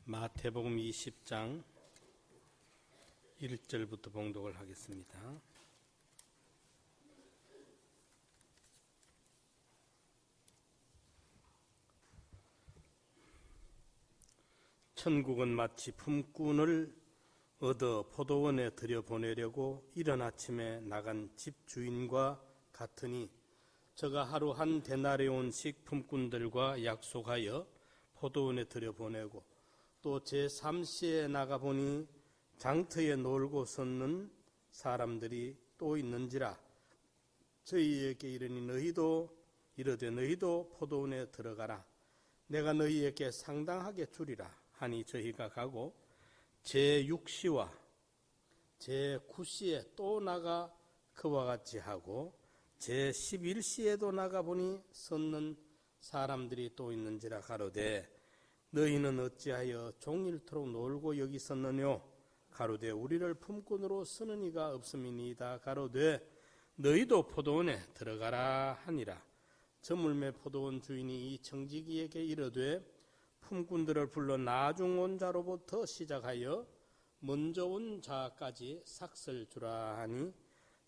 마태복음 20장 1절부터 봉독을 하겠습니다. 천국은 마치 품꾼을 얻어 포도원에 들여보내려고 이른 아침에 나간 집주인과 같으니 저가 하루 한 데나리온씩 품꾼들과 약속하여 포도원에 들여보내고 또 제3시에 나가보니 장터에 놀고 섰는 사람들이 또 있는지라. 저희에게 이르니 너희도 포도원에 들어가라. 내가 너희에게 상당하게 주리라 하니 저희가 가고 제6시와 제9시에 또 나가 그와 같이 하고 제11시에도 나가보니 섰는 사람들이 또 있는지라. 가로되 너희는 어찌하여 종일토록 놀고 여기 섰느뇨? 가로되 우리를 품꾼으로 쓰는 이가 없음이니이다. 가로되 너희도 포도원에 들어가라 하니라. 저물매 포도원 주인이 이 청지기에게 이르되 품꾼들을 불러 나중 온 자로부터 시작하여 먼저 온 자까지 삭슬 주라 하니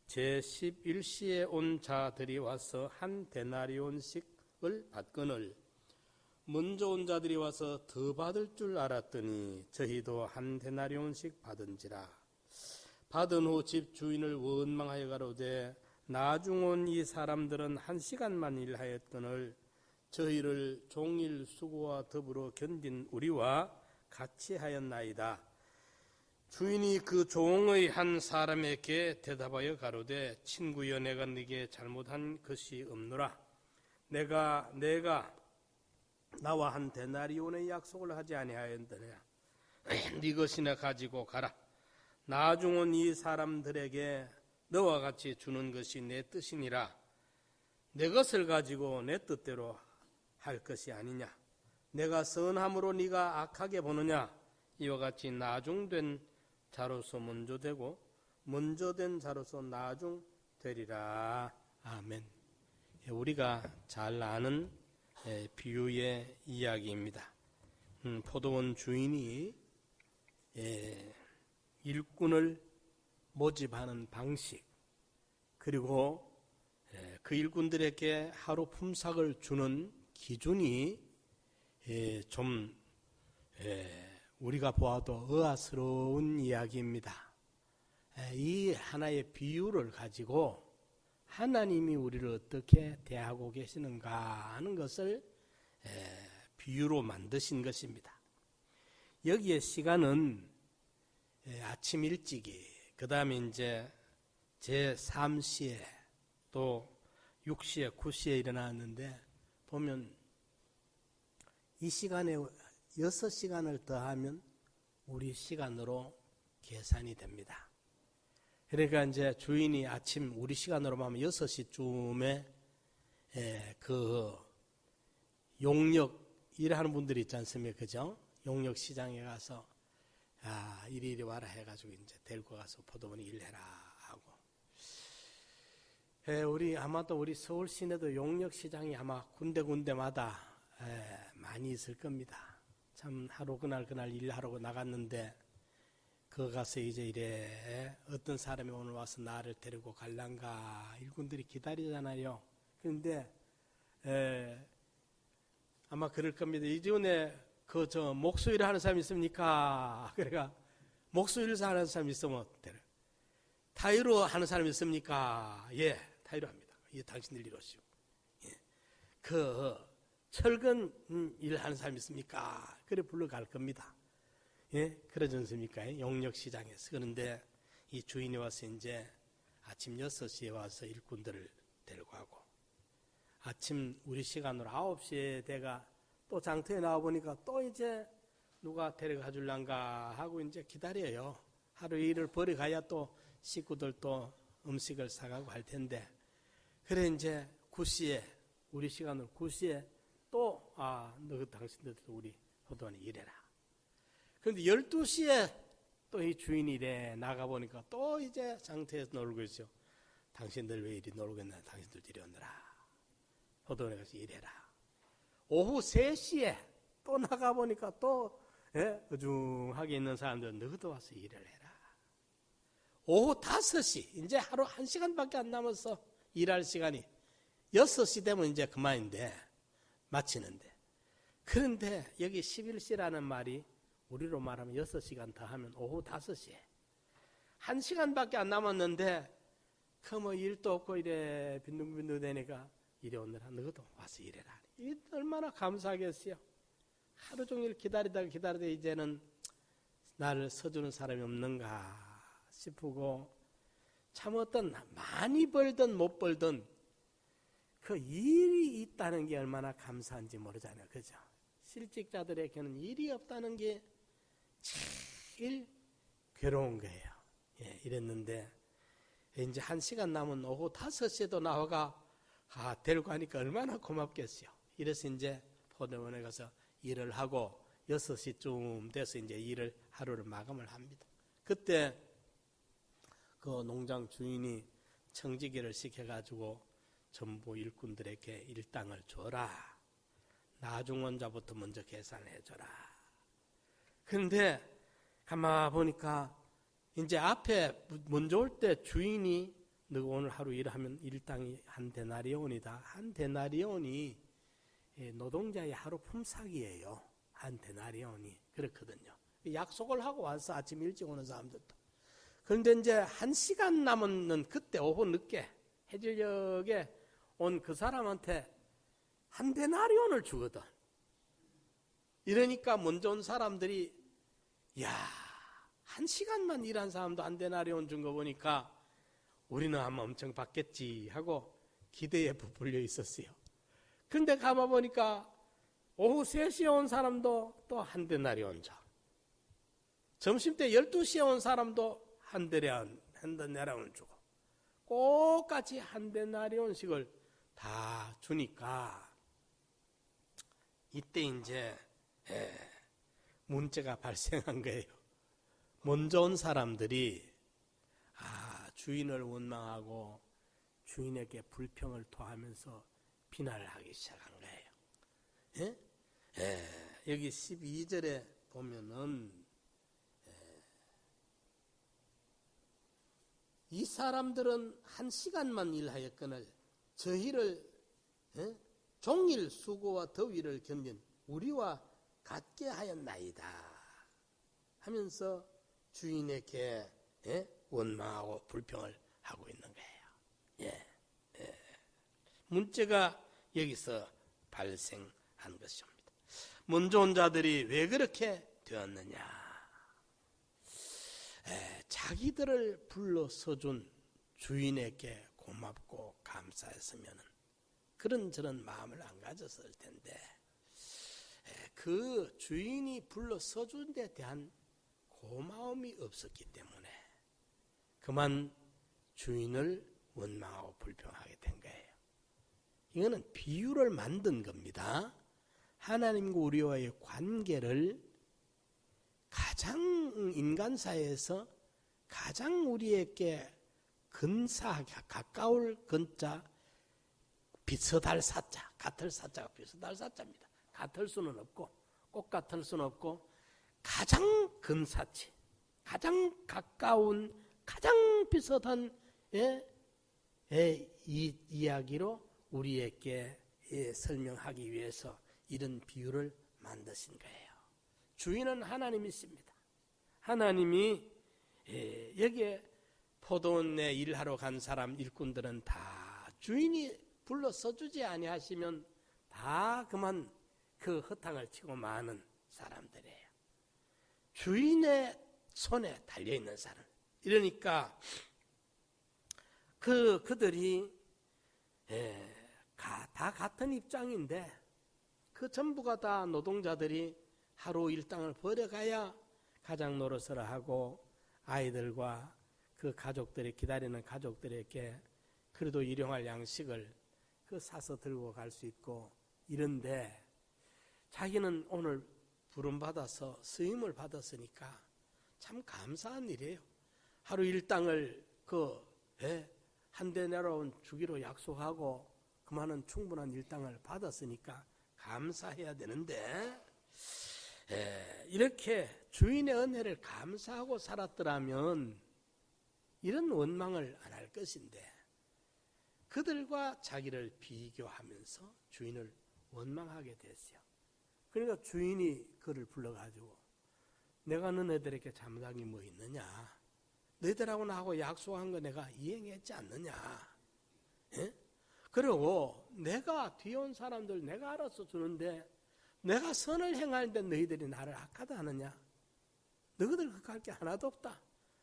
제11시에 온 자들이 와서 한 데나리온씩을 받거늘 먼저 온 자들이 와서 더 받을 줄 알았더니 저희도 한 데나리온씩 받은지라. 받은 후 집 주인을 원망하여 가로되 나중 온 이 사람들은 1시간만 일하였거늘 저희를 종일 수고와 더불어 견딘 우리와 같이 하였나이다. 주인이 그 종의 한 사람에게 대답하여 가로되 친구여, 내가 네게 잘못한 것이 없노라. 내가 나와 한 데나리온의 약속을 하지 아니하였느냐? 네 것이나 가지고 가라. 나중 온 이 사람들에게 너와 같이 주는 것이 내 뜻이니라. 내 것을 가지고 내 뜻대로 할 것이 아니냐? 내가 선함으로 네가 악하게 보느냐? 이와 같이 나중된 자로서 먼저 되고 먼저 된 자로서 나중 되리라. 아멘. 우리가 잘 아는 비유의 이야기입니다. 포도원 주인이 일꾼을 모집하는 방식, 그리고 그 일꾼들에게 하루 품삯을 주는 기준이 좀 우리가 보아도 의아스러운 이야기입니다. 이 하나의 비유를 가지고 하나님이 우리를 어떻게 대하고 계시는가 하는 것을 비유로 만드신 것입니다. 여기에 시간은 아침 일찍이, 그 다음에 이제 제3시에 또 6시에 9시에 일어났는데 보면 이 시간에 6시간을 더하면 우리 시간으로 계산이 됩니다. 그러니까 이제 주인이 아침 우리 시간으로 하면 6시쯤에 그 용역 일하는 분들이 있지 않습니까? 그죠? 용역 시장에 가서 이리 와라 해가지고 이제 데리고 가서 포도원에 일해라 하고. 아마도 우리 서울 시내도 용역 시장이 아마 군데군데마다 많이 있을 겁니다. 참 하루 그날 일하러 나갔는데 그 가서 이제 이래 어떤 사람이 오늘 와서 나를 데리고 갈란가 일꾼들이 기다리잖아요. 그런데 아마 그럴 겁니다. 이전에 목수일 하는 사람 있습니까? 그러니까 목수일 하는 사람 있으면 타이로 하는 사람 있습니까? 예, 타이로 합니다. 예, 당신들 이러시오. 예. 그 철근 일 하는 사람 있습니까? 그래 불러갈 겁니다. 예, 그러지 않습니까? 용역 시장에서. 그런데 이 주인이 와서 이제 아침 6시에 와서 일꾼들을 데리고 가고, 아침 우리 시간으로 9시에 내가 또 장터에 나와보니까 또 이제 누가 데려가 줄란가 하고 이제 기다려요. 하루 일을 버려가야 또 식구들 또 음식을 사가고 할 텐데. 그래 이제 9시에, 우리 시간으로 9시에 또, 너 당신들도 우리 포도원에 일해라. 그런데 12시에 또 이 주인이 이래 나가보니까 또 이제 장터에서 놀고 있어. 당신들 왜 이리 놀고 있나? 당신들 이리 오느라. 포도원에 가서 일해라. 오후 3시에 또 나가보니까 또 어중하게 있는 사람들은 너희도 와서 일을 해라. 오후 5시, 이제 하루 1시간밖에 안 남았어. 일할 시간이. 6시 되면 이제 그만인데, 마치는데. 그런데 여기 11시라는 말이 우리로 말하면 6시간 더 하면 오후 5시에. 1시간밖에 안 남았는데, 그 일도 없고 이래 빈둥빈둥 되니까 이래 오느라 너희도 와서 일해라. 이 얼마나 감사하겠어요. 하루 종일 기다리다가 이제는 나를 서주는 사람이 없는가 싶고, 참 어떤 많이 벌든 못 벌든 그 일이 있다는 게 얼마나 감사한지 모르잖아요. 그죠? 실직자들에게는 일이 없다는 게 제일 괴로운 거예요. 이랬는데 이제 1시간 남은 오후 5시에도 나와가 데리고 하니까 얼마나 고맙겠어요. 이래서 이제 포도원에 가서 일을 하고 6시쯤 돼서 이제 일을 하루를 마감을 합니다. 그때 그 농장 주인이 청지기를 시켜가지고 전부 일꾼들에게 일당을 줘라. 나중원자부터 먼저 계산해 줘라. 그런데 가만 보니까 이제 앞에 먼저 올 때 주인이 너 오늘 하루 일하면 일당이 한 데나리온이다. 한 데나리온이 노동자의 하루 품삯이에요. 한 데나리온이 그렇거든요. 약속을 하고 와서 아침 일찍 오는 사람들도. 그런데 이제 1시간 남은 그때 오후 늦게 해질녘에 온 그 사람한테 한 데나리온을 주거든. 이러니까 먼저 온 사람들이 야, 1시간만 일한 사람도 한 데나리온 준 거 보니까 우리는 아마 엄청 받겠지 하고 기대에 부풀려 있었어요. 그런데 가만 보니까 오후 3시에 온 사람도 또 한 데나리온 줘. 점심때 12시에 온 사람도 한 데나리온 주고 똑같이 한 데나리온씩을 다 주니까 이때 이제 문제가 발생한 거예요. 먼저 온 사람들이 주인을 원망하고 주인에게 불평을 토하면서 비난을 하기 시작한 거예요. 여기 12절에 보면은 이 사람들은 1시간만 일하였거늘 저희를 종일 수고와 더위를 견딘 우리와 같게 하였나이다 하면서 주인에게 원망하고 불평을 하고 있는 거예요. 문제가 여기서 발생한 것입니다. 먼저 온 자들이 왜 그렇게 되었느냐? 자기들을 불러서준 주인에게 고맙고 감사했으면 그런저런 마음을 안 가졌을 텐데 그 주인이 불러서준 데 대한 고마움이 없었기 때문에 그만 주인을 원망하고 불평하게 된 거예요. 이거는 비유를 만든 겁니다. 하나님과 우리와의 관계를 가장 인간사에서 가장 우리에게 근사하게 가까울 근자 비슷할 사자, 같을 사자가 비슷할 사자입니다. 같을 수는 없고 꼭 같을 수는 없고 가장 근사치, 가장 가까운, 가장 비슷한 이 이야기로 우리에게 설명하기 위해서 이런 비유를 만드신 거예요. 주인은 하나님이십니다. 하나님이 여기에 포도원에 일하러 간 사람 일꾼들은 다 주인이 불러 써주지 아니하시면 다 그만 그 허탕을 치고 마는 사람들이에요. 주인의 손에 달려있는 사람. 이러니까 그들이 다 같은 입장인데 그 전부가 다 노동자들이 하루 일당을 벌어가야 가장 노릇을 하고 아이들과 그 가족들이 기다리는 가족들에게 그래도 일용할 양식을 사서 들고 갈 수 있고 이런데 자기는 오늘 부름받아서 쓰임을 받았으니까 참 감사한 일이에요. 하루 일당을 한 데나리온 주기로 약속하고 그만한 충분한 일당을 받았으니까 감사해야 되는데 이렇게 주인의 은혜를 감사하고 살았더라면 이런 원망을 안 할 것인데 그들과 자기를 비교하면서 주인을 원망하게 됐어요. 그러니까 주인이 그를 불러가지고 내가 너네들에게 잘못한 게 뭐 있느냐? 너희들하고 나하고 약속한 거 내가 이행했지 않느냐? 예? 그리고 내가 뒤에 온 사람들 내가 알아서 주는데 내가 선을 행하는데 너희들이 나를 악하다 하느냐? 너희들 그할 게 하나도 없다.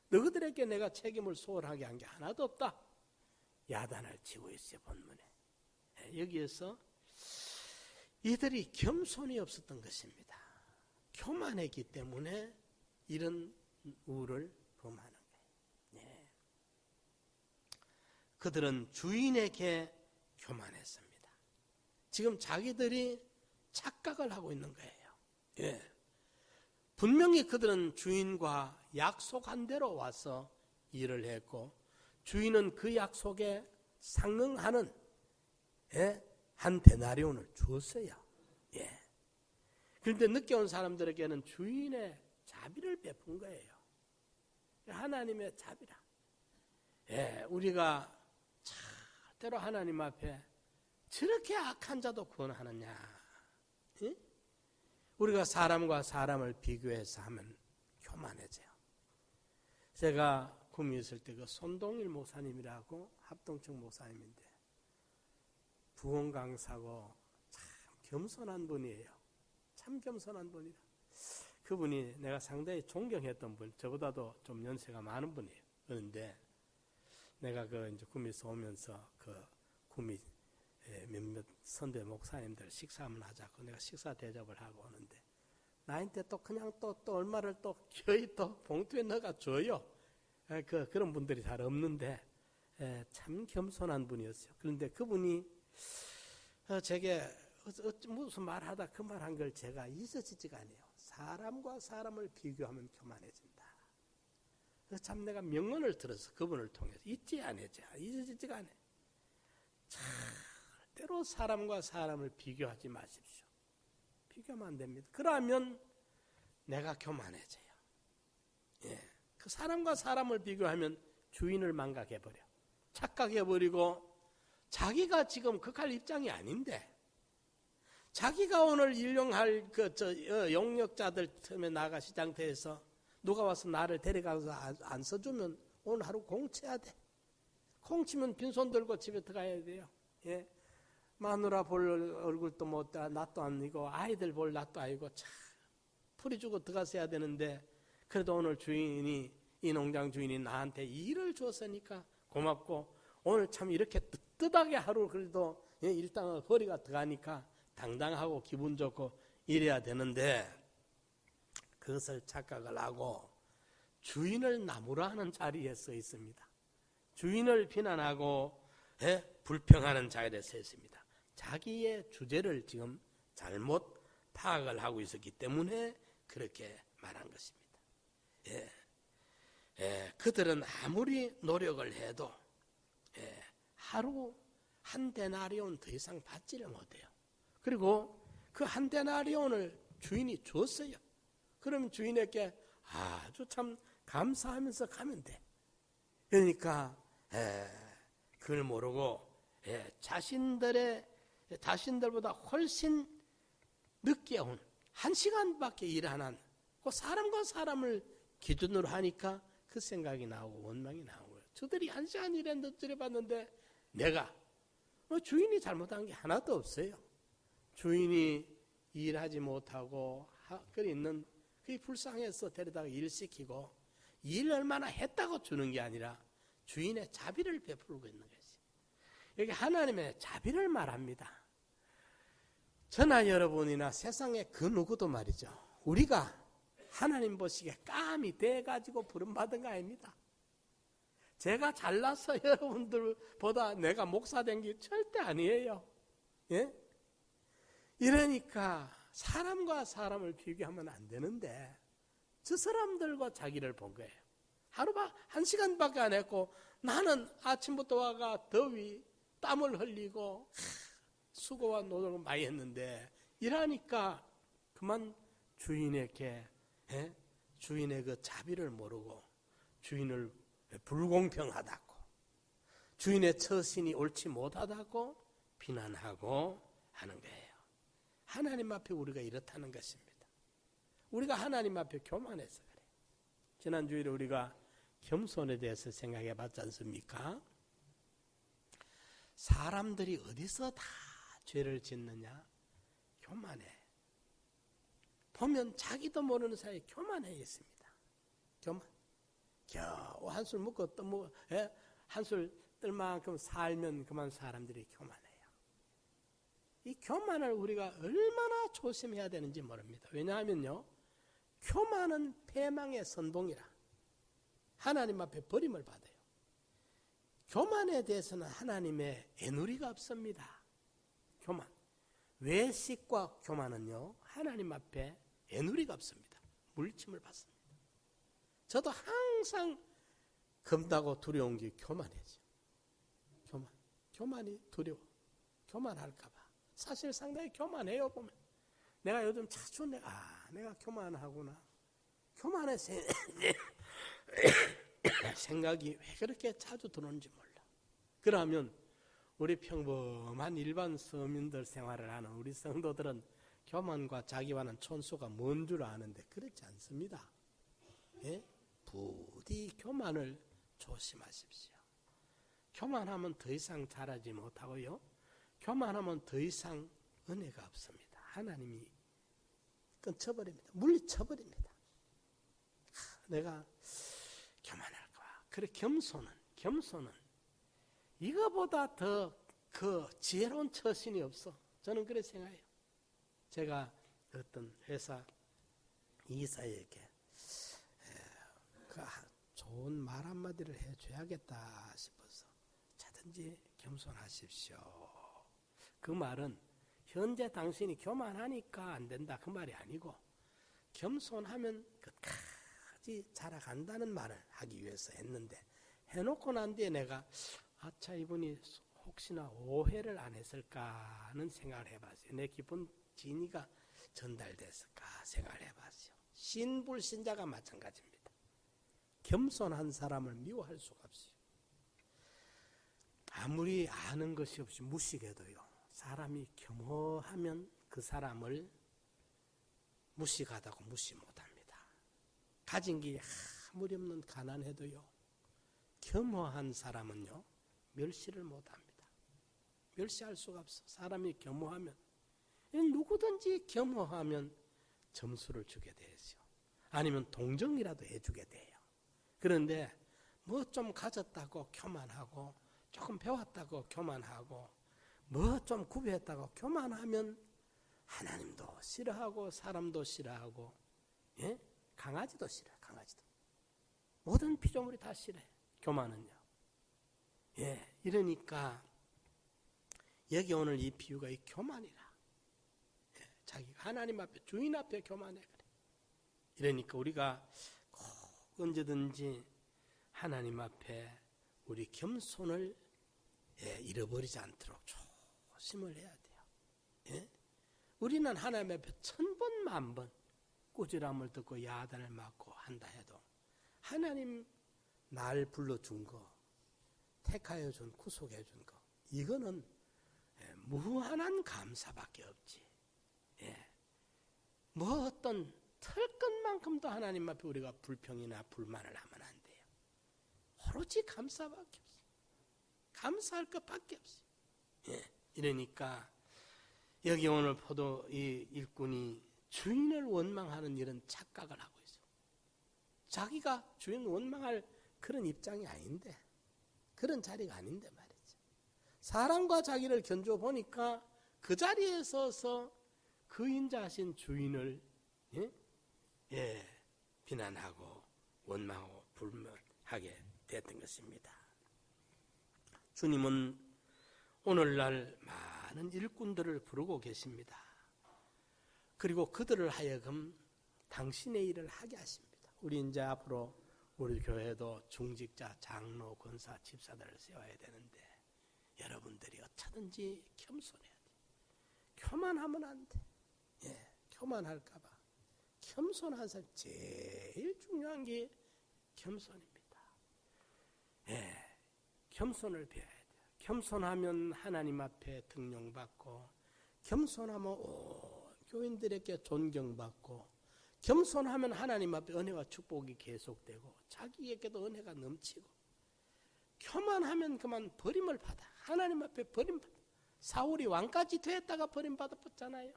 너희들에게 내가 책임을 소홀하게 한 게 하나도 없다. 야단을 치고 있어요, 본문에. 여기에서 이들이 겸손이 없었던 것입니다. 교만했기 때문에 이런 우를 범하는 거예요. 네. 그들은 주인에게 교만했습니다. 지금 자기들이 착각을 하고 있는 거예요. 예. 분명히 그들은 주인과 약속한 대로 와서 일을 했고 주인은 그 약속에 상응하는 한 데나리온을 주었어요. 예. 그런데 늦게 온 사람들에게는 주인의 자비를 베푼 거예요. 하나님의 자비라. 예, 우리가 절대로 하나님 앞에 저렇게 악한 자도 구원하느냐. 예? 우리가 사람과 사람을 비교해서 하면 교만해져요. 제가 구미에 있을 때 그 손동일 목사님이라고 합동청 목사님인데 부흥 강사고 참 겸손한 분이에요. 참 겸손한 분이라. 그분이 내가 상당히 존경했던 분, 저보다도 좀 연세가 많은 분이에요. 그런데 내가 그 이제 구미에서 오면서 그 구미 몇몇 선대 목사님들 식사 한번 하자고 내가 식사 대접을 하고 오는데 나한테 또 그냥 또 얼마를 또 거의 또 봉투에 넣어가 줘요. 그런 분들이 잘 없는데 참 겸손한 분이었어요. 그런데 그분이 제게 무슨 말하다 그 말한 걸 제가 잊어지지가 않아요. 사람과 사람을 비교하면 교만해진다. 참 내가 명언을 들어서 그분을 통해서 잊어지지가 않아요. 절대로 사람과 사람을 비교하지 마십시오. 비교하면 안 됩니다. 그러면 내가 교만해져요. 예. 그 사람과 사람을 비교하면 주인을 망각해버려. 착각해버리고 자기가 지금 극할 입장이 아닌데 자기가 오늘 일용할 용역자들 틈에 나가 시장터에서 누가 와서 나를 데려가서 안 써주면 오늘 하루 공치해야 돼. 공치면 빈손 들고 집에 들어가야 돼요. 예. 마누라 볼 얼굴도 못 낯도 아니고 아이들 볼 낯도 아니고 참 풀이 주고 들어가서야 되는데 그래도 오늘 주인이 이 농장 주인이 나한테 일을 줬으니까 고맙고 오늘 참 이렇게 뜨뜻하게 하루 그래도 일당은 허리가 들어가니까 당당하고 기분 좋고 이래야 되는데 그것을 착각을 하고 주인을 나무라 하는 자리에 서 있습니다. 주인을 비난하고 불평하는 자리에 서 있습니다. 자기의 주제를 지금 잘못 파악을 하고 있었기 때문에 그렇게 말한 것입니다. 그들은 아무리 노력을 해도 하루 한 데나리온 더 이상 받지를 못해요. 그리고 그 한 데나리온을 주인이 줬어요. 그러면 주인에게 아주 참 감사하면서 가면 돼. 그러니까 그걸 모르고 자신들보다 훨씬 늦게 온 1시간밖에 일 안 한 그 사람과 사람을 기준으로 하니까 그 생각이 나오고 원망이 나오고 저들이 1시간 일했는데 들여봤는데 내가 주인이 잘못한 게 하나도 없어요. 주인이 일하지 못하고 있는 그게 불쌍해서 데려다가 일시키고 일 얼마나 했다고 주는 게 아니라 주인의 자비를 베풀고 있는 것이. 여기 하나님의 자비를 말합니다. 저나 여러분이나 세상의 그 누구도 말이죠. 우리가 하나님 보시기에 깜이 돼가지고 부름받은 거 아닙니다. 제가 잘나서 여러분들보다 내가 목사 된 게 절대 아니에요. 예? 이러니까 사람과 사람을 비교하면 안 되는데 저 사람들과 자기를 본 거예요. 하루가 1시간밖에 안 했고 나는 아침부터 와가 더위 땀을 흘리고 수고와 노력을 많이 했는데 이러니까 그만 주인에게 주인의 그 자비를 모르고 주인을 불공평하다고, 주인의 처신이 옳지 못하다고 비난하고 하는 거예요. 하나님 앞에 우리가 이렇다는 것입니다. 우리가 하나님 앞에 교만해서 그래요. 지난주에 우리가 겸손에 대해서 생각해 봤지 않습니까? 사람들이 어디서 다 죄를 짓느냐? 교만해. 보면 자기도 모르는 사이에 교만해 있습니다. 교만. 겨우 한술 먹고 또 뭐, 한술 뜰 만큼 살면 그만 사람들이 교만해요. 이 교만을 우리가 얼마나 조심해야 되는지 모릅니다. 왜냐하면요, 교만은 패망의 선봉이라 하나님 앞에 버림을 받아요. 교만에 대해서는 하나님의 애누리가 없습니다. 교만. 외식과 교만은요, 하나님 앞에 애누리가 없습니다. 물침을 받습니다. 저도 항상 겁나고 두려운 게 교만이죠. 교만이 두려워. 교만할까봐. 사실 상당히 교만해요, 보면. 내가 요즘 자주 내가 교만하구나. 교만의 생각이 왜 그렇게 자주 들어오는지 몰라. 그러면 우리 평범한 일반 서민들 생활을 하는 우리 성도들은 교만과 자기와는 촌수가 먼 줄 아는데 그렇지 않습니다. 부디 교만을 조심하십시오. 교만하면 더 이상 자라지 못하고요, 교만하면 더 이상 은혜가 없습니다. 하나님이 끊쳐버립니다. 물리쳐버립니다. 내가 교만할까 봐. 그래, 겸손은 이거보다 더 그 지혜로운 처신이 없어. 저는 그렇게 생각해요. 제가 어떤 회사 이사에게 그 좋은 말 한마디를 해줘야겠다 싶어서 자든지 겸손하십시오. 그 말은 현재 당신이 교만하니까 안 된다 그 말이 아니고, 겸손하면 끝까지 자라간다는 말을 하기 위해서 했는데, 해놓고 난 뒤에 내가 아차, 이분이 혹시나 오해를 안 했을까 하는 생각을 해봤어요. 내 깊은 진의가 전달됐을까 생각을 해봤어요. 신불신자가 마찬가지입니다. 겸손한 사람을 미워할 수가 없어요. 아무리 아는 것이 없이 무식해도요, 사람이 겸허하면 그 사람을 무식하다고 무시 못합니다. 가진 게 아무리 없는 가난해도요, 겸허한 사람은요 멸시를 못합니다. 멸시할 수가 없어. 사람이 겸허하면, 누구든지 겸허하면 점수를 주게 되죠. 아니면 동정이라도 해주게 돼요. 그런데 뭐 좀 가졌다고 교만하고, 조금 배웠다고 교만하고, 뭐 좀 구비했다고 교만하면 하나님도 싫어하고 사람도 싫어하고, 강아지도 싫어요. 강아지도. 모든 피조물이 다 싫어요. 교만은요. 이러니까 여기 오늘 이 비유가 이 교만이라. 자기가 하나님 앞에, 주인 앞에 교만해 그래. 이러니까 우리가 꼭 언제든지 하나님 앞에 우리 겸손을 잃어버리지 않도록 조심을 해야 돼요. 우리는 하나님 앞에 1000번 만번 꾸지람을 듣고 야단을 맞고 한다 해도, 하나님 날 불러준 거, 택하여 준, 구속해 준 거, 이거는 무한한 감사밖에 없지. 뭐 어떤 털끝만큼도 하나님 앞에 우리가 불평이나 불만을 하면 안 돼요. 오로지 감사밖에 없어요. 감사할 것밖에 없어요. 이러니까 여기 오늘 포도 이 일꾼이 주인을 원망하는 이런 착각을 하고 있어요. 자기가 주인 원망할 그런 입장이 아닌데, 그런 자리가 아닌데 말이죠. 사람과 자기를 견줘 보니까 그 자리에 서서 그 인자하신 주인을 비난하고 원망하고 불만하게 됐던 것입니다. 주님은 오늘날 많은 일꾼들을 부르고 계십니다. 그리고 그들을 하여금 당신의 일을 하게 하십니다. 우리 이제 앞으로 우리 교회도 중직자, 장로, 권사, 집사들을 세워야 되는데, 여러분들이 어쩌든지 겸손해야 돼. 교만하면 안 돼. 교만할까 봐. 겸손한 사람 제일 중요한 게 겸손입니다. 예, 겸손을 배워야 돼요. 겸손하면 하나님 앞에 등용받고, 겸손하면 온 교인들에게 존경받고, 겸손하면 하나님 앞에 은혜와 축복이 계속되고 자기에게도 은혜가 넘치고, 교만하면 그만 버림을 받아. 하나님 앞에 버림받아. 사울이 왕까지 됐다가 버림받았잖아요.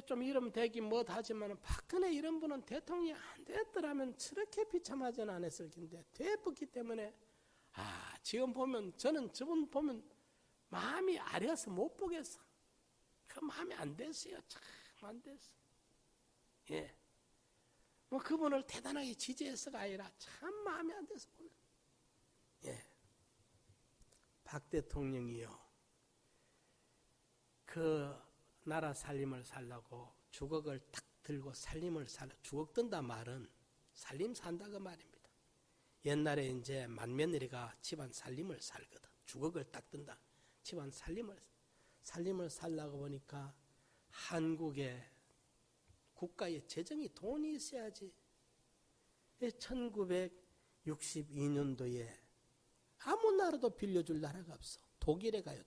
좀 이름 되긴 못하지만 박근혜 이런 분은 대통령이 안 됐더라면 저렇게 비참하지는 않았을 텐데 됐기 때문에 지금 보면 저는 저분 보면 마음이 아려서 못 보겠어. 그 마음이 안 됐어요. 참 안 됐어. 예. 뭐 그분을 대단하게 지지해서가 아니라 참 마음이 안 돼서 보면. 예. 박 대통령이요. 그 나라 살림을 살라고 주걱을 탁 들고 살림을 살라. 주걱 든다 말은 살림 산다 그 말입니다. 옛날에 이제 맏며느리가 집안 살림을 살거든. 주걱을 딱 든다. 집안 살림을 살라고 보니까 한국의 국가의 재정이 돈이 있어야지. 1962년도에 아무 나라도 빌려줄 나라가 없어. 독일에 가요.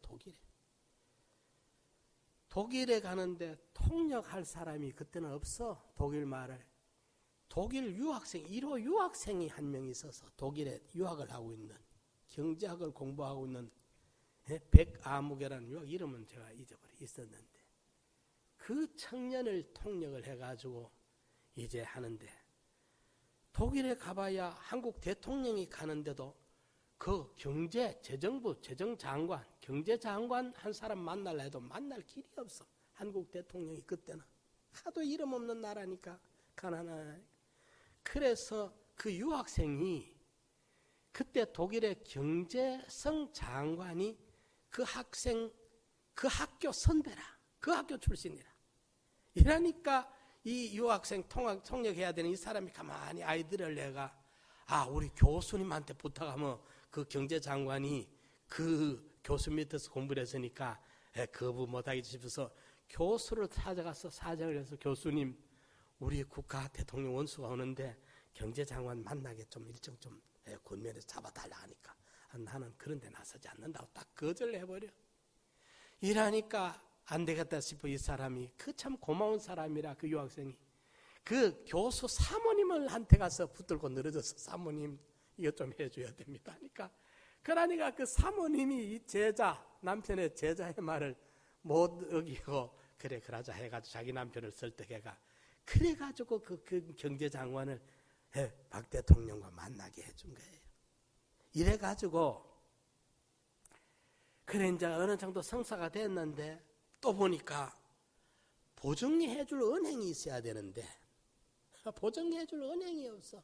독일에 가는데 통역할 사람이 그때는 없어. 독일 말을. 독일 유학생 1호 유학생이 한 명 있어서 독일에 유학을 하고 있는, 경제학을 공부하고 있는 백아무개라는 유학 이름은 제가 잊어버려 있었는데, 그 청년을 통역을 해가지고 이제 하는데, 독일에 가봐야 한국 대통령이 가는데도 그 재정부, 재정장관, 경제장관 한 사람 만날라 해도 만날 길이 없어. 한국 대통령이 그때는. 하도 이름 없는 나라니까, 가난하니까. 그래서 그 유학생이 그때 독일의 경제성 장관이 그 학교 선배라. 그 학교 출신이라. 이러니까 이 유학생 통역해야 되는 이 사람이 가만히 아이들을 내가 우리 교수님한테 부탁하면 그 경제장관이 그 교수 밑에서 공부를 했으니까 거부 못하게 싶어서 교수를 찾아가서 사정을 해서, 교수님 우리 국가 대통령 원수가 오는데 경제장관 만나게 좀 일정 좀 군면에서 잡아달라 하니까 나는 그런 데 나서지 않는다고 딱 거절해버려. 이러니까 안 되겠다 싶어 이 사람이, 그 참 고마운 사람이라 그 유학생이 그 교수 사모님을 한테 가서 붙들고 늘어져서, 사모님 이거 좀 해줘야 됩니다 그러니까 그 사모님이 이 남편의 제자의 말을 못 어기고 그래 그러자 해가지고 자기 남편을 설득해가 그래가지고 그 경제장관을 박 대통령과 만나게 해준 거예요. 이래가지고 그래 이제 어느 정도 성사가 됐는데, 또 보니까 보증해줄 은행이 있어야 되는데 보증해줄 은행이 없어.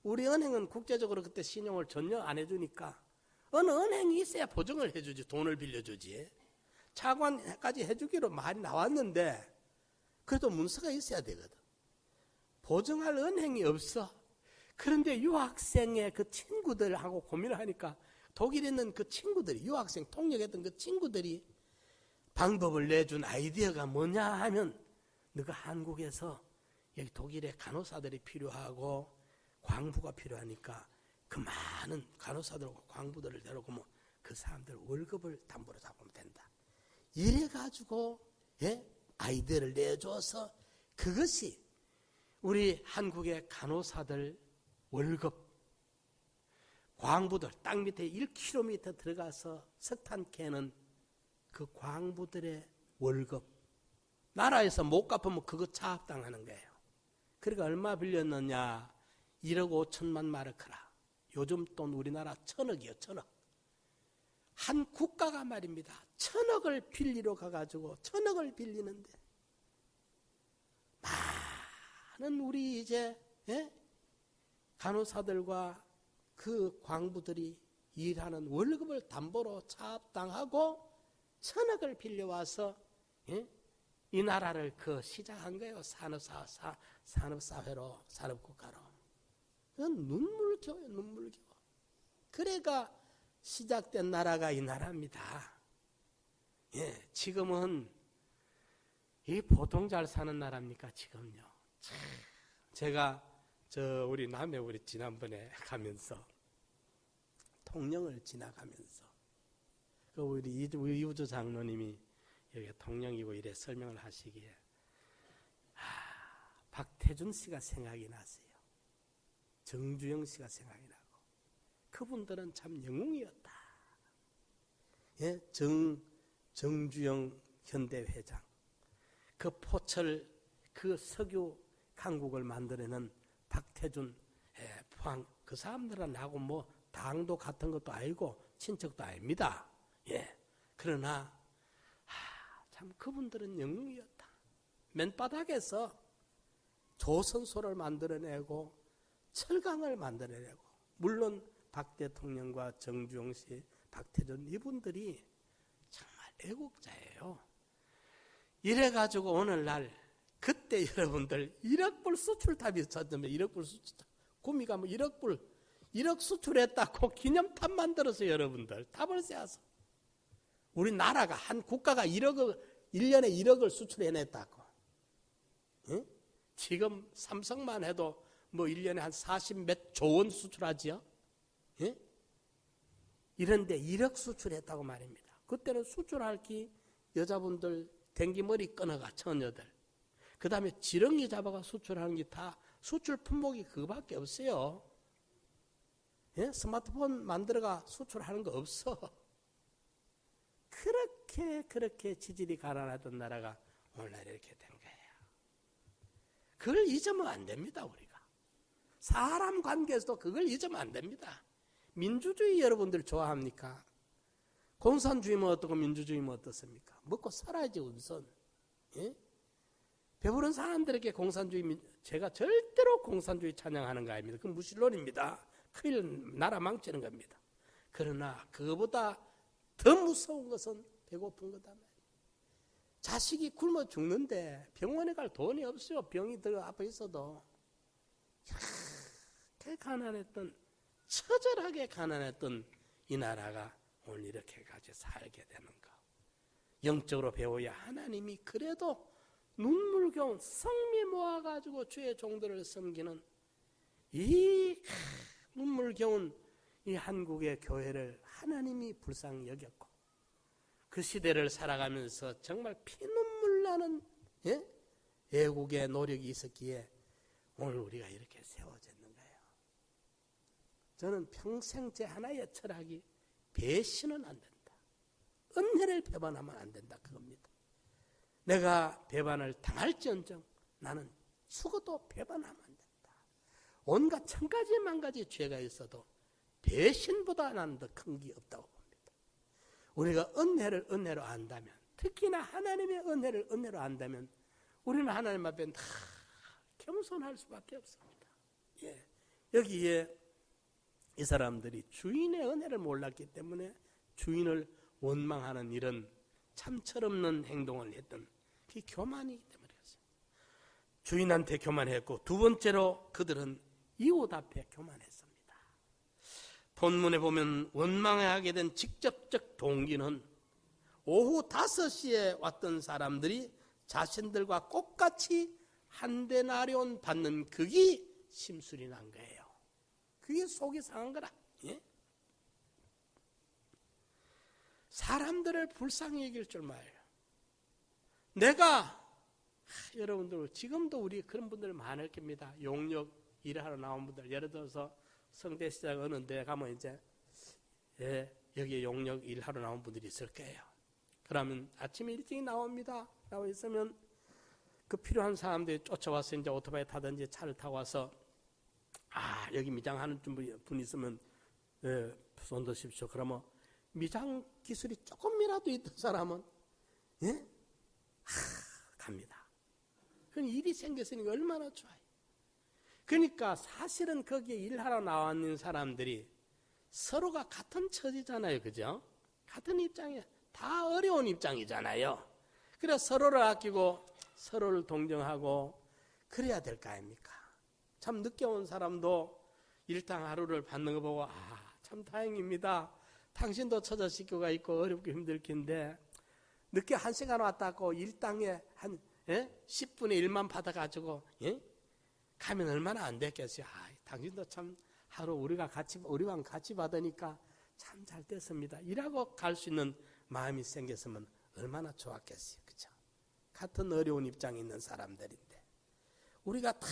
우리 은행은 국제적으로 그때 신용을 전혀 안 해주니까 어느 은행이 있어야 보증을 해주지, 돈을 빌려주지. 차관까지 해주기로 말이 나왔는데 그래도 문서가 있어야 되거든. 보증할 은행이 없어. 그런데 유학생의 그 친구들하고 고민을 하니까 독일에 있는 그 친구들이, 유학생 통역했던 그 친구들이 방법을 내준 아이디어가 뭐냐 하면, 너가 한국에서 여기 독일에 간호사들이 필요하고 광부가 필요하니까 그 많은 간호사들과 광부들을 데려오면 그 사람들 월급을 담보로 잡으면 된다. 이래가지고 아이디어를 내줘서 그것이 우리 한국의 간호사들 월급, 광부들 땅 밑에 1km 들어가서 석탄 캐는 그 광부들의 월급, 나라에서 못 갚으면 그거 차압당하는 거예요. 그러니까 얼마 빌렸느냐? 1억 5천만 마르크라. 요즘 돈 우리나라 1,000억이요. 1,000억. 한 국가가 말입니다. 1,000억을 빌리러 가가지고 1,000억을 빌리는데 많은 우리 이제 간호사들과 그 광부들이 일하는 월급을 담보로 차압당하고 1,000억을 빌려와서 이 나라를 시작한 거예요. 산업사회로, 산업국가로. 그건 눈물겨워요, 눈물겨워. 그래가 시작된 나라가 이 나라입니다. 지금은 이 보통 잘 사는 나라입니까 지금요? 제가 우리 남해 우리 지난번에 가면서 통영을 지나가면서 그 우리 이우주 장로님이 여기 통영이고 이래 설명을 하시기에 박태준 씨가 생각이 났어요. 정주영 씨가 생각이 나고 그분들은 참 영웅이었다. 예, 정주영 현대회장, 그 포철, 그 석유 강국을 만들어낸 박태준, 포항, 그 사람들은 나하고 뭐 당도 같은 것도 아니고 친척도 아닙니다. 예, 그러나 참 그분들은 영웅이었다. 맨바닥에서 조선소를 만들어내고 철강을 만들어내고, 물론 박 대통령과 정주영 씨, 박태준 이분들이 정말 애국자예요. 이래가지고 오늘날 그때 여러분들 1억 불 수출탑이 있었다면 1억 불 수출탑, 구미가 뭐 1억 불, 1억 수출했다고 기념탑 만들어서 여러분들 탑을 세워서 우리나라가 한 국가가 1년에 1억을 수출해냈다고. 응? 지금 삼성만 해도 뭐 1년에 한 40몇 조 원 수출하지요. 예? 이런데 1억 수출했다고 말입니다. 그때는 수출할 기 여자분들 댕기머리 끊어가 처녀들. 그 다음에 지렁이 잡아가 수출하는 게 다 수출 품목이 그거밖에 없어요. 예? 스마트폰 만들어가 수출하는 거 없어. 그렇게 지질이 가난하던 나라가 오늘날 이렇게 된 거예요. 그걸 잊으면 안 됩니다, 우리가. 사람 관계에서도 그걸 잊으면 안 됩니다. 민주주의 여러분들 좋아합니까? 공산주의면 어떻고 민주주의면 어떻습니까? 먹고 살아야지 우선. 예? 배부른 사람들에게 공산주의, 제가 절대로 공산주의 찬양하는 거 아닙니다. 그건 무신론입니다. 큰일 나라 망치는 겁니다. 그러나 그거보다 더 무서운 것은 배고픈 거다 말이에요. 자식이 굶어 죽는데 병원에 갈 돈이 없어요. 병이 더 아파 있어도. 이렇게 가난했던, 처절하게 가난했던 이 나라가 오늘 이렇게까지 살게 되는 거. 영적으로 배워야 하나님이 그래도 눈물겨운 성미 모아가지고 주의 종들을 섬기는 이 눈물겨운 이 한국의 교회를 하나님이 불쌍히 여겼고, 그 시대를 살아가면서 정말 피눈물 나는 애국의 노력이 있었기에 오늘 우리가 이렇게 세워졌는 거예요. 저는 평생 제 하나의 철학이 배신은 안 된다. 은혜를 배반하면 안 된다. 그겁니다. 내가 배반을 당할지언정 나는 죽어도 배반하면 안 된다. 온갖 천가지 만가지 죄가 있어도 배신보다 나는 더 큰 게 없다고 봅니다. 우리가 은혜를 은혜로 안다면, 특히나 하나님의 은혜를 은혜로 안다면 우리는 하나님 앞에 다 겸손할 수밖에 없습니다. 예. 여기에 이 사람들이 주인의 은혜를 몰랐기 때문에 주인을 원망하는 이런 참 철없는 행동을 했던 그 교만이기 때문이었어요. 주인한테 교만했고, 두 번째로 그들은 이웃 앞에 교만했습니다. 본문에 보면 원망하게 된 직접적 동기는 오후 5시에 왔던 사람들이 자신들과 똑같이 한 데나리온 받는 그게 심술이 난 거예요. 그게 속이 상한 거라. 예? 사람들을 불쌍히 여길 줄 말이에요. 내가 여러분들 지금도 우리 그런 분들 많을 겁니다. 용역 일하러 나온 분들, 예를 들어서 성대시장 어느 데 가면 이제 여기 용역 일하러 나온 분들이 있을 거예요. 그러면 아침 일찍 나옵니다. 나와 있으면 그 필요한 사람들이 쫓아와서 이제 오토바이 타든지 차를 타고 와서 여기 미장하는 분 있으면 손 드십시오. 그러면 미장 기술이 조금이라도 있던 사람은 갑니다. 그럼 일이 생겼으니까 얼마나 좋아요. 그러니까 사실은 거기에 일하러 나와 있는 사람들이 서로가 같은 처지잖아요. 그죠? 같은 입장이에요. 다 어려운 입장이잖아요. 그래서 서로를 아끼고 서로를 동정하고 그래야 될 거 아닙니까? 참 늦게 온 사람도 일당 하루를 받는 거 보고 참 다행입니다. 당신도 처자식구가 있고 어렵고 힘들 텐데 늦게 1시간 왔다고 일당에 한 10분의 1만 받아가지고 가면 얼마나 안 됐겠어요. 당신도 참 하루 우리랑 같이 받으니까 참 잘 됐습니다. 이라고 갈 수 있는 마음이 생겼으면 얼마나 좋았겠어요. 그죠? 같은 어려운 입장에 있는 사람들인데 우리가 다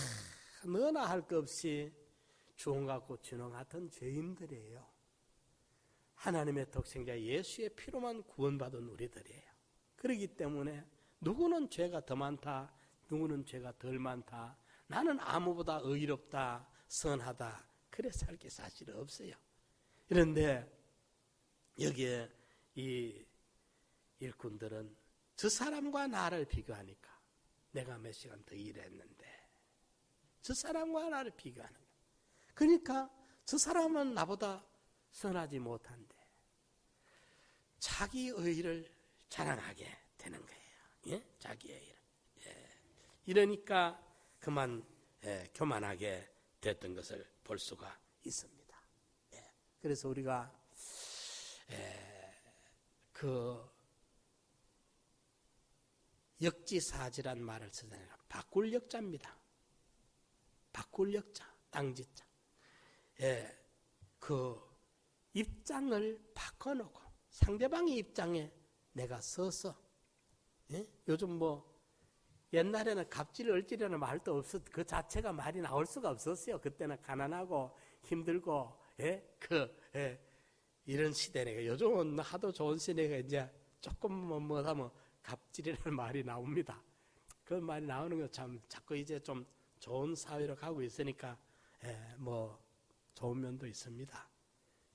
너나 할 것 없이 주홍같고 진홍 같은 죄인들이에요. 하나님의 독생자 예수의 피로만 구원받은 우리들이에요. 그렇기 때문에 누구는 죄가 더 많다, 누구는 죄가 덜 많다, 나는 아무보다 의롭다, 선하다, 그래 살 게 사실 없어요. 그런데 여기에 이 일꾼들은 저 사람과 나를 비교하니까 내가 몇 시간 더 일했는데 저 사람과 나를 비교하는 거예요. 그러니까 저 사람은 나보다 선하지 못한데 자기 의의를 자랑하게 되는 거예요. 자기 의의를. 이러니까 그만 교만하게 됐던 것을 볼 수가 있습니다. 그래서 우리가 그 역지사지란 말을 쓰잖아요. 바꿀 역자입니다. 바꿀 역자, 땅지자. 그 입장을 바꿔놓고 상대방의 입장에 내가 서서 요즘 옛날에는 갑질 얼질이라는 말도 없었, 그 자체가 말이 나올 수가 없었어요. 그때는 가난하고 힘들고 이런 시대니까. 요즘은 하도 좋은 시대가 이제 조금 하면 갑질이라는 말이 나옵니다. 그 말이 나오는 거 참 자꾸 이제 좀 좋은 사회로 가고 있으니까 좋은 면도 있습니다.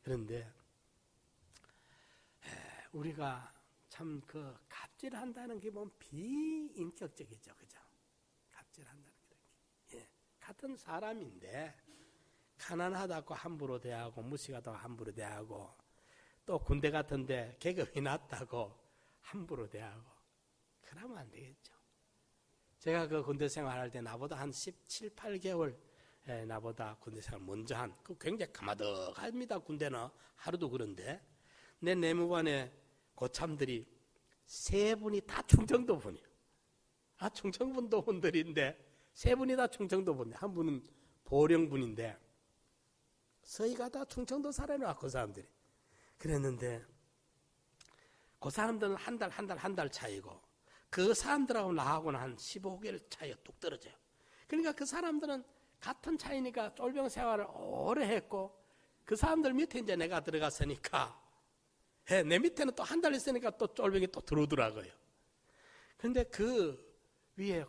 그런데 우리가 참 그 갑질한다는 게 보면 비인격적이죠, 그죠? 갑질한다는 게 같은 사람인데 가난하다고 함부로 대하고 무식하다고 함부로 대하고 또 군대 같은데 계급이 낮다고 함부로 대하고 그러면 안 되겠죠. 제가 그 군대 생활할 때 나보다 한 17, 8개월 나보다 군대 생활 먼저 한, 그 굉장히 가마득합니다. 군대는 하루도. 그런데 내 내무반에 고참들이 3분이 다 충청도 분이에요. 충청분도 분들인데 3분이 다 충청도 분이에요. 한 분은 보령분인데 서희가 다 충청도 사람이야. 그 사람들이. 그랬는데 그 사람들은 한 달 차이고 그 사람들하고 나하고는 한 15개월 차이가 뚝 떨어져요. 그러니까 그 사람들은 같은 차이니까 쫄병 생활을 오래 했고 그 사람들 밑에 이제 내가 들어갔으니까 내 밑에는 또 한 달 있으니까 또 쫄병이 또 들어오더라고요. 그런데 그 위에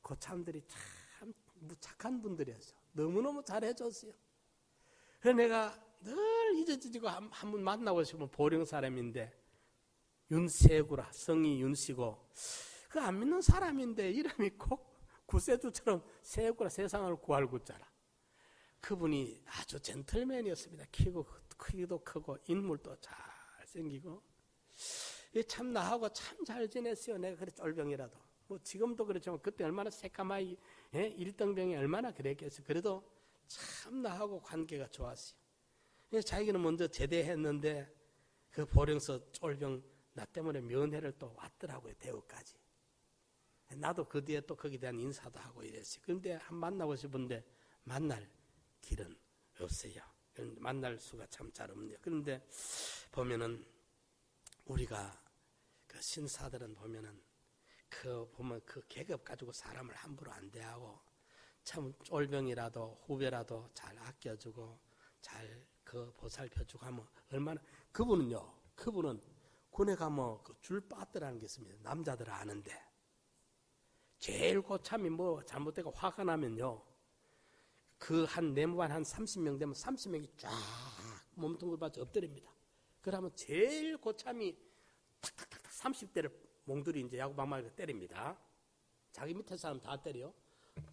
고참들이 참 착한 분들이었어요. 너무너무 잘해줬어요. 그래서 내가 늘 잊어지고 한 분 만나고 싶으면 보령 사람인데 윤세구라, 성이 윤씨고 그 안 믿는 사람인데 이름이 꼭 구세주처럼 세구라, 세상을 구할 구자라. 그분이 아주 젠틀맨이었습니다. 키도 크고 인물도 잘생기고 참 나하고 참 잘 지냈어요. 내가 그래 쫄병이라도 지금도 그렇지만 그때 얼마나 새까마이 1등병이 얼마나 그랬겠어요. 그래도 참 나하고 관계가 좋았어요. 자기는 먼저 제대했는데 그 보령서 쫄병 나 때문에 면회를 또 왔더라고요. 대우까지. 나도 그 뒤에 또 거기에 대한 인사도 하고 이랬어요. 그런데 한 만나고 싶은데 만날 길은 없어요. 만날 수가 참 잘 없네요. 그런데 보면은 우리가 그 신사들은 보면은 보면 그 계급 가지고 사람을 함부로 안 대하고 참 쫄병이라도 후배라도 잘 아껴주고 잘 그 보살펴주고 하면 얼마나. 그분은 군에 가면 그 줄 빠뜨라는 게 있습니다. 남자들 아는데 제일 고참이 잘못되고 화가 나면요 그 한 내무반 한 30명 되면 30명이 쫙 몸통을 받쳐 엎드립니다. 그러면 제일 고참이 탁탁탁탁 30대를 몽들이 이제 야구방망이로 때립니다. 자기 밑에 사람 다 때려.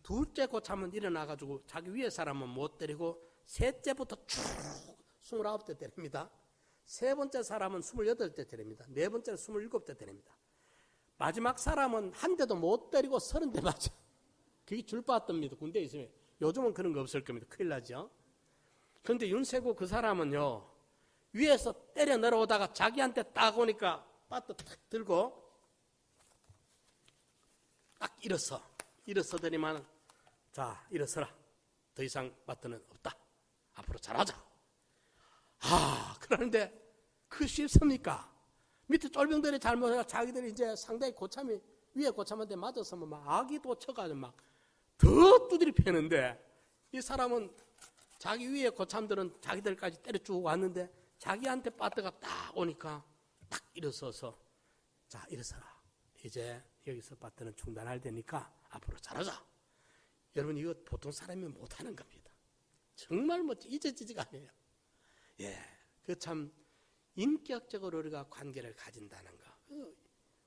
둘째 고참은 일어나가지고 자기 위에 사람은 못 때리고 셋째부터 쭉 29대 때립니다. 세 번째 사람은 28대 때립니다. 네 번째는 27대 때립니다. 마지막 사람은 한 대도 못 때리고 30대 맞아. 그게 줄빠뜨입니다. 군대에 있으면. 요즘은 그런 거 없을 겁니다. 큰일 나죠. 그런데 윤세구 그 사람은요 위에서 때려 내려오다가 자기한테 딱 오니까 빠뜨 탁 들고 딱 일어서더니만 자 일어서라. 더 이상 바트는 없다. 앞으로 잘하자. 그러는데 그 쉽습니까? 밑에 쫄병들이 잘못해서 자기들이 이제 상당히 고참이 위에 고참한테 맞아서 막 아기도 쳐가지고 막 더 두드리 패는데 이 사람은 자기 위에 고참들은 자기들까지 때려주고 왔는데 자기한테 바트가 딱 오니까 딱 일어서서 자 일어서라. 이제 여기서 바트는 중단할 테니까 앞으로 잘하자. 여러분 이거 보통 사람이 못하는 겁니다. 정말 잊어지지가 않아요. 그 참 인격적으로 우리가 관계를 가진다는 거.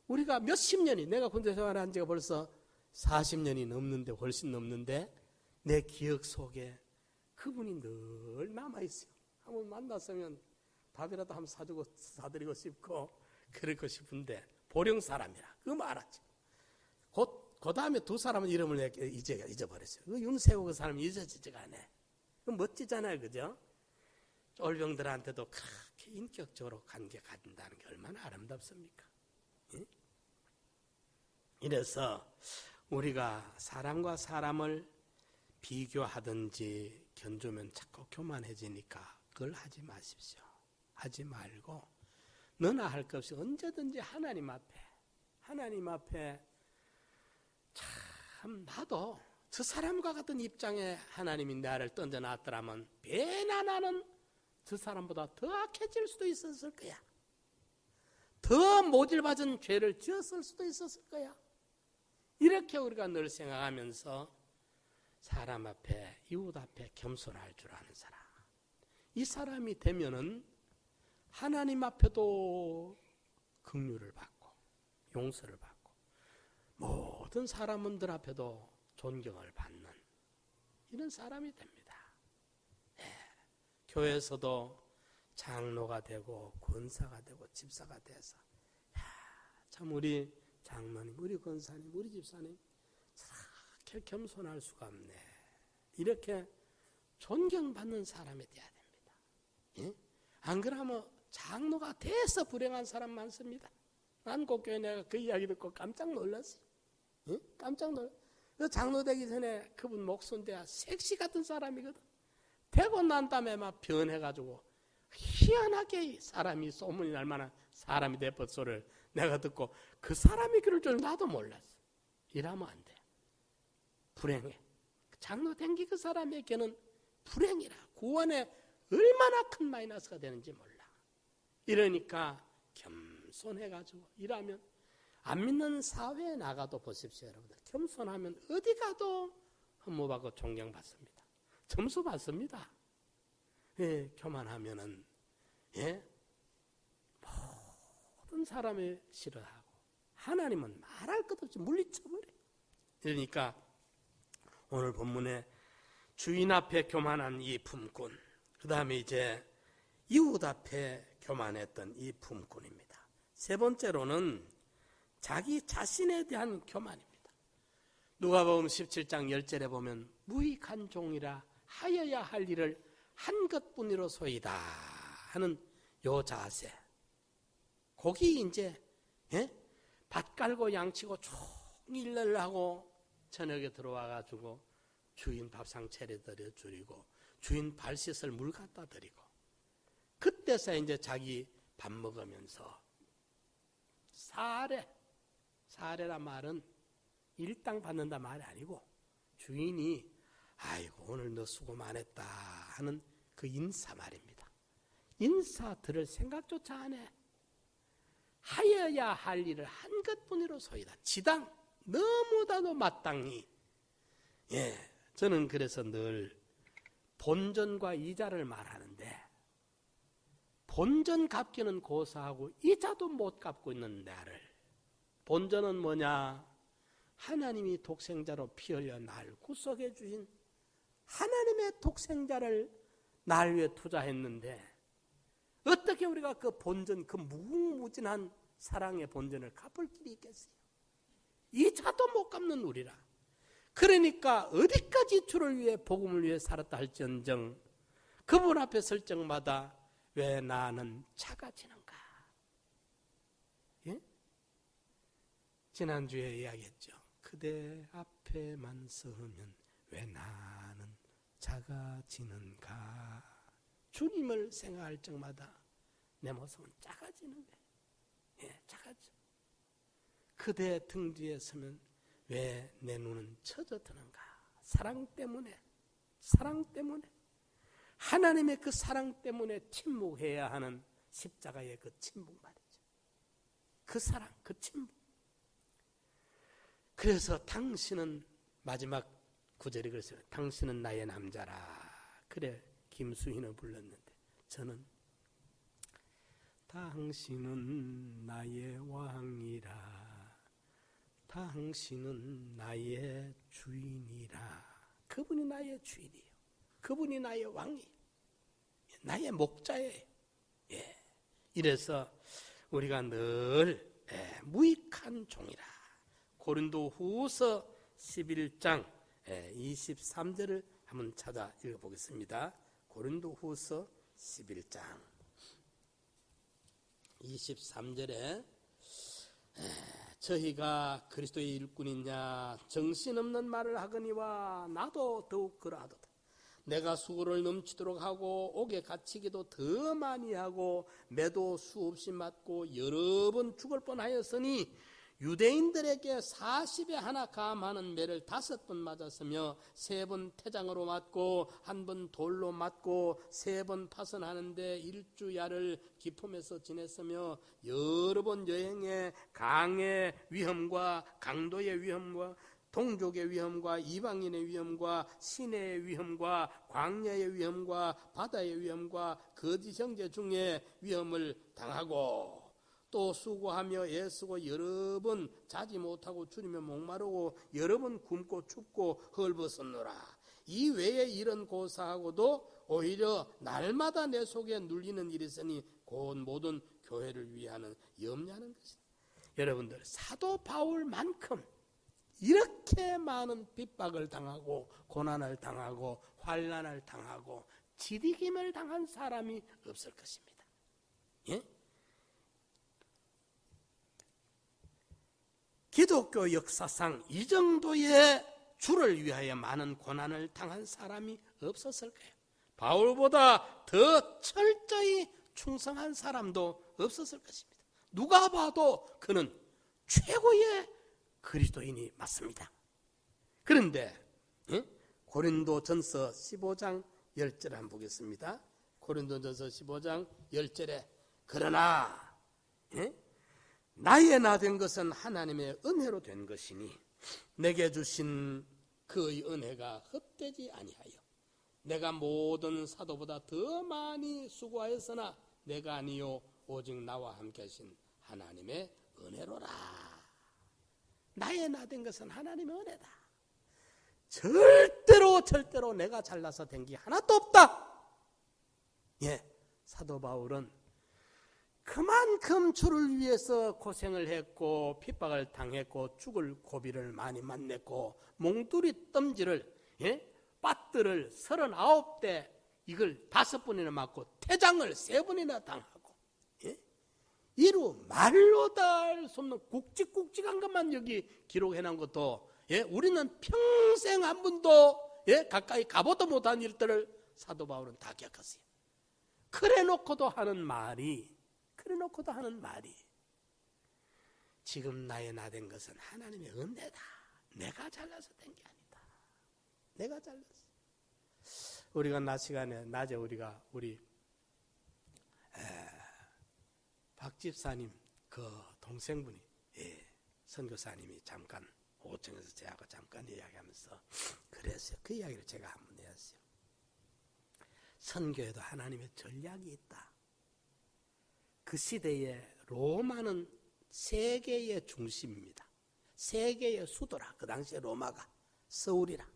우리가 몇십 년이 내가 군대 생활한 지가 벌써 40년이 넘는데 훨씬 넘는데 내 기억 속에 그분이 늘 남아있어요. 한번 만났으면 밥이라도 한번 사드리고 싶고 그러고 싶은데 보령 사람이라 그거 알았죠. 그 다음에 두 사람은 이름을 잊어버렸어요. 그 윤세호 그 사람이 잊어지지가 않아. 그 멋지잖아요. 그죠? 쫄병들한테도 그렇게 인격적으로 관계 가진다는 게 얼마나 아름답습니까? 예? 이래서 우리가 사람과 사람을 비교하든지 견주면 자꾸 교만해지니까 그걸 하지 마십시오. 하지 말고 너나 할 것 없이 언제든지 하나님 앞에 참 나도 저 사람과 같은 입장에 하나님이 나를 던져놨더라면 배나 나는 저 사람보다 더 악해질 수도 있었을 거야. 더 모질받은 죄를 지었을 수도 있었을 거야. 이렇게 우리가 늘 생각하면서 사람 앞에 이웃 앞에 겸손할 줄 아는 사람. 이 사람이 되면은 하나님 앞에도 긍휼을 받고 용서를 받고 모든 사람들 앞에도 존경을 받는 이런 사람이 됩니다. 교회에서도 장로가 되고 권사가 되고 집사가 돼서 참 우리 장로님, 우리 권사님, 우리 집사님 이렇게 겸손할 수가 없네. 이렇게 존경받는 사람이 돼야 됩니다. 예? 안 그러면 장로가 돼서 불행한 사람 많습니다. 난곡교회 내가 그 이야기 듣고 깜짝 놀랐어요. 예? 깜짝 놀랐어요. 그 장로 되기 전에 그분 목소리가 색시 같은 사람이거든. 되고 난 다음에 막 변해가지고 희한하게 사람이 소문이 날 만한 사람이 돼버소를 내가 듣고 그 사람이 그럴 줄 나도 몰랐어. 이러면 안 돼. 불행해. 장로 된 게 그 사람에게는 불행이라. 구원에 얼마나 큰 마이너스가 되는지 몰라. 이러니까 겸손해가지고 일하면 안 믿는 사회에 나가도 보십시오, 여러분들. 겸손하면 어디 가도 흠모받고 존경받습니다. 점수 받습니다. 예, 교만하면은 모든 사람이 싫어하고 하나님은 말할 것 없이 물리쳐버려. 그러니까 오늘 본문에 주인 앞에 교만한 이 품꾼, 그 다음에 이제 이웃 앞에 교만했던 이 품꾼입니다. 세 번째로는 자기 자신에 대한 교만입니다. 누가복음 17장 10절에 보면 무익한 종이라 하여야 할 일을 한 것뿐이로소이다 하는 요 자세. 거기 이제 밭 깔고 양치고 종일을 하고 저녁에 들어와가지고 주인 밥상 차려드려 드리고 주인 발 씻을 물 갖다 드리고 그때서 이제 자기 밥 먹으면서 사례란 말은 일당 받는다 말이 아니고 주인이 아이고 오늘 너 수고 많았다 하는 그 인사 말입니다. 인사 들을 생각조차 안 해. 하여야 할 일을 한 것뿐이로소이다. 지당 너무나도 마땅히. 저는 그래서 늘 본전과 이자를 말하는데 본전 갚기는 고사하고 이자도 못 갚고 있는 나를. 본전은 뭐냐? 하나님이 독생자로 피 흘려 날 구속해 주신 하나님의 독생자를 날 위해 투자했는데 어떻게 우리가 그 본전, 그 무궁무진한 사랑의 본전을 갚을 길이 있겠어요? 이자도 못 갚는 우리라. 그러니까 어디까지 주를 위해 복음을 위해 살았다 할지언정 그분 앞에 설 적마다 왜 나는 작아지는가? 예? 지난주에 이야기했죠. 그 그대 앞에만 서면 왜 나는 작아지는가. 주님을 생각할 적마다 내 모습은 작아지는 거예요. 예, 작아져. 그대 등 뒤에 서면 왜 내 눈은 처져드는가. 사랑 때문에, 사랑 때문에, 하나님의 그 사랑 때문에 침묵해야 하는 십자가의 그 침묵 말이죠. 그 사랑, 그 침묵. 그래서 당신은, 마지막 구절이 그랬어요. 당신은 나의 남자라. 그래 김수희는 불렀는데 저는 당신은 나의 왕이라, 당신은 나의 주인이라. 그분이 나의 주인이에요. 그분이 나의 왕이에요. 나의 목자예요. 예. 이래서 우리가 늘 무익한 종이라. 고린도후서 11장 23절을 한번 찾아 읽어보겠습니다. 고린도후서 11장 23절에 저희가 그리스도의 일꾼이냐 정신없는 말을 하거니와 나도 더욱 그러하도다. 내가 수고를 넘치도록 하고 옥에 갇히기도 더 많이 하고 매도 수없이 맞고 여러 번 죽을 뻔하였으니 유대인들에게 40에 하나 감하는 매를 5번 맞았으며 3번 태장으로 맞고 1번 돌로 맞고 3번 파선하는데 1주야를 기품에서 지냈으며 여러 번 여행에 강의 위험과 강도의 위험과 동족의 위험과 이방인의 위험과 시내의 위험과 광야의 위험과 바다의 위험과 거짓 형제 중에 위험을 당하고 또 수고하며 애쓰고 여러 번 자지 못하고 줄이며 목마르고 여러 번 굶고 춥고 헐벗었노라. 이 외에 이런 고사하고도 오히려 날마다 내 속에 눌리는 일이 있으니 곧 모든 교회를 위하는 염려하는 것이다. 여러분들 사도 바울만큼 이렇게 많은 핍박을 당하고 고난을 당하고 환난을 당하고 지리김을 당한 사람이 없을 것입니다. 예? 기독교 역사상 이 정도의 주를 위하여 많은 고난을 당한 사람이 없었을 거예요. 바울보다 더 철저히 충성한 사람도 없었을 것입니다. 누가 봐도 그는 최고의 그리스도인이 맞습니다. 그런데 고린도전서 15장 10절 한번 보겠습니다. 고린도전서 15장 10절에 그러나 나의 나 된 것은 하나님의 은혜로 된 것이니 내게 주신 그의 은혜가 헛되지 아니하여 내가 모든 사도보다 더 많이 수고하였으나 내가 아니요 오직 나와 함께 하신 하나님의 은혜로라. 나의 나 된 것은 하나님의 은혜다. 절대로 내가 잘나서 된 게 하나도 없다. 예, 사도 바울은 그만큼 주를 위해서 고생을 했고 핍박을 당했고 죽을 고비를 많이 만났고 몽두리 뜸질을 빠뜨를 39대 이걸 5번이나 맞고 태장을 3번이나 당하고 이루 말로 다 할 수 없는 굵직굵직한 것만 여기 기록해놓은 것도 우리는 평생 한 번도 가까이 가보도 못한 일들을 사도 바울은 다 겪었어요. 그래놓고도 하는 말이 지금 나의 나 된 것은 하나님의 은혜다. 내가 잘나서 된 게 아니다. 내가 잘났어. 우리가 낮 시간에 낮에 우리 박 집사님 그 동생분이 선교사님이 잠깐 5층에서 제하고 잠깐 이야기하면서 그랬어요. 그 이야기를 제가 한번 해왔어요. 선교에도 하나님의 전략이 있다. 그 시대에 로마는 세계의 중심입니다. 세계의 수도라. 그 당시에 로마가 서울이라.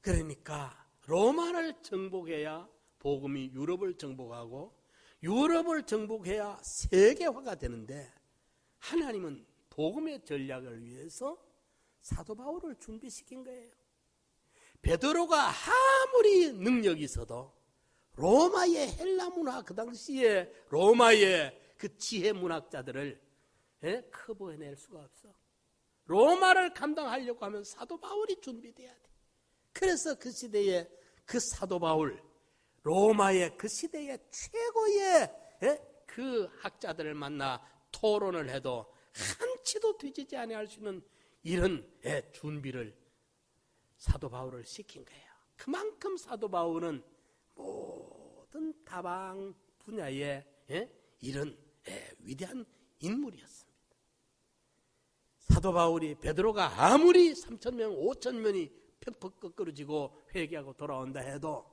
그러니까 로마를 정복해야 복음이 유럽을 정복하고 유럽을 정복해야 세계화가 되는데 하나님은 복음의 전략을 위해서 사도 바울을 준비시킨 거예요. 베드로가 아무리 능력이 있어도 로마의 헬라 문화, 그 당시에 로마의 그 지혜 문학자들을 커버해낼 수가 없어. 로마를 감당하려고 하면 사도 바울이 준비돼야 돼. 그래서 그 시대에 그 사도 바울, 로마의 그 시대의 최고의 그 학자들을 만나 토론을 해도 한치도 뒤지지 아니할 수 있는 이런 준비를 사도 바울을 시킨 거예요. 그만큼 사도 바울은 모든 다방 분야의 이런 위대한 인물이었습니다. 사도 바울이 베드로가 아무리 3,000명, 5,000명이 퍽퍽 꺾어지고 회개하고 돌아온다 해도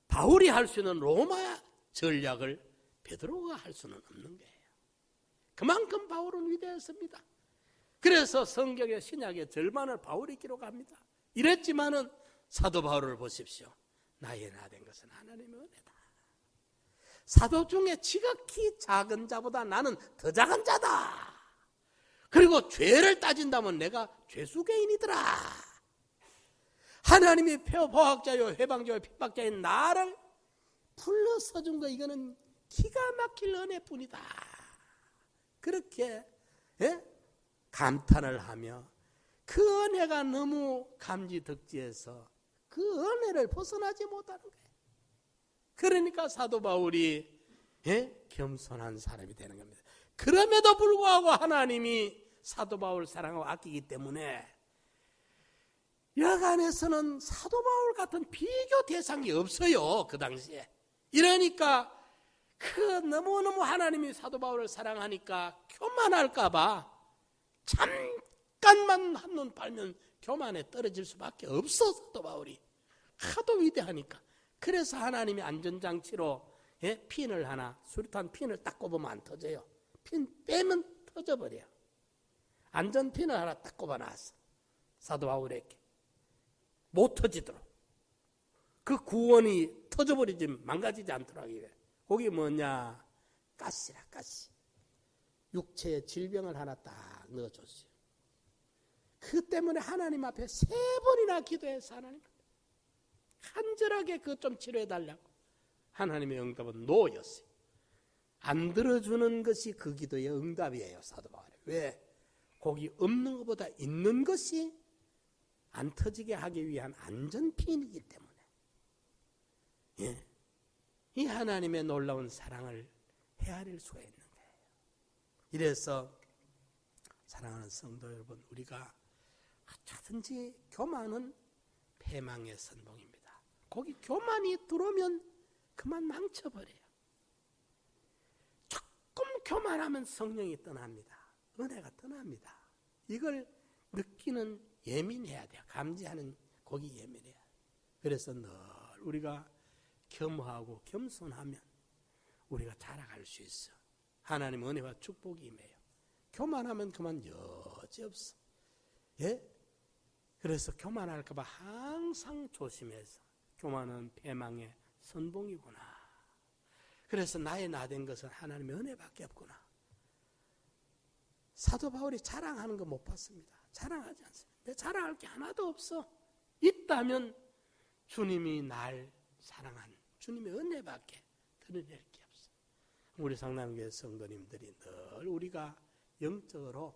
바울이 할 수 있는 로마 전략을 베드로가 할 수는 없는 거예요. 그만큼 바울은 위대했습니다. 그래서 성경의 신약의 절반을 바울이 기록합니다. 이랬지만은 사도 바울을 보십시오. 나의 나된 것은 하나님의 은혜다. 사도 중에 지극히 작은 자보다 나는 더 작은 자다. 그리고 죄를 따진다면 내가 죄수개인이더라. 하나님이 보학자요 회방자요 핍박자인 나를 불러서 준 거 이거는 기가 막힐 은혜뿐이다. 그렇게 감탄을 하며 그 은혜가 너무 감지덕지해서 그 은혜를 벗어나지 못하는 거예요. 그러니까 사도 바울이 겸손한 사람이 되는 겁니다. 그럼에도 불구하고 하나님이 사도 바울 사랑하고 아끼기 때문에 여간에서는 사도 바울 같은 비교 대상이 없어요. 그 당시에. 이러니까 너무너무 하나님이 사도 바울을 사랑하니까 교만할까 봐 잠깐만 한눈 팔면 교만에 떨어질 수밖에 없어. 사도 바울이 하도 위대하니까. 그래서 하나님이 안전장치로 핀을 하나, 수류탄 핀을 딱 꼽으면 안 터져요. 핀 빼면 터져버려요. 안전핀을 하나 딱 꼽아놨어. 사도 바울에게 못 터지도록. 그 구원이 터져버리지 망가지지 않도록 하기 위해. 거기 뭐냐? 가시라, 가시. 육체의 질병을 하나 딱 넣어줬어요. 그 때문에 하나님 앞에 3번이나 기도해서 하나님 간절하게 그것 좀 치료해달라고. 하나님의 응답은 노였어요. 안 들어주는 것이 그 기도의 응답이에요. 사도 바울이. 왜? 거기 없는 것보다 있는 것이 안 터지게 하기 위한 안전핀이기 때문에. 이 하나님의 놀라운 사랑을 헤아릴 수가 있는 거예요. 이래서 사랑하는 성도 여러분, 우리가 어쩌든지 교만은 패망의 선봉입니다. 거기 교만이 들어오면 그만 망쳐버려요. 조금 교만하면 성령이 떠납니다. 은혜가 떠납니다. 이걸 느끼는 예민해야 돼요. 감지하는 거기 예민해야 돼요. 그래서 늘 우리가 겸허하고 겸손하면 우리가 자라갈 수 있어. 하나님 은혜와 축복이 임해요. 교만하면 그만 여지없어. 그래서 교만할까 봐 항상 조심해서. 교만은 패망의 선봉이구나. 그래서 나의 나된 것은 하나님의 은혜밖에 없구나. 사도 바울이 자랑하는 거 못 봤습니다. 자랑하지 않습니다. 내 자랑할 게 하나도 없어. 있다면 주님이 날 사랑한 주님의 은혜밖에 드러낼 게 없어. 우리 상남교회 성도님들이 늘 우리가 영적으로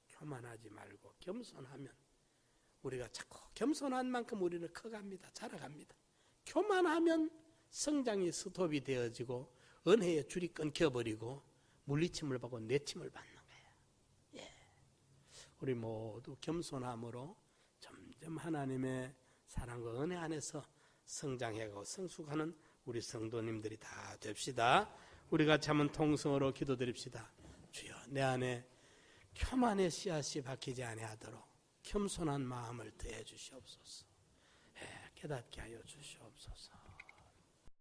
교만하지 말고 겸손하면 우리가 자꾸 겸손한 만큼 우리는 커갑니다. 자라갑니다. 교만하면 성장이 스톱이 되어지고 은혜의 줄이 끊겨버리고 물리침을 받고 내침을 받는 거예요. 우리 모두 겸손함으로 점점 하나님의 사랑과 은혜 안에서 성장해가고 성숙하는 우리 성도님들이 다 됩시다. 우리가 참은 통성으로 기도드립시다. 주여, 내 안에 교만의 씨앗이 박히지 아니하도록 겸손한 마음을 더해 주시옵소서. 깨닫게 하여 주시옵소서.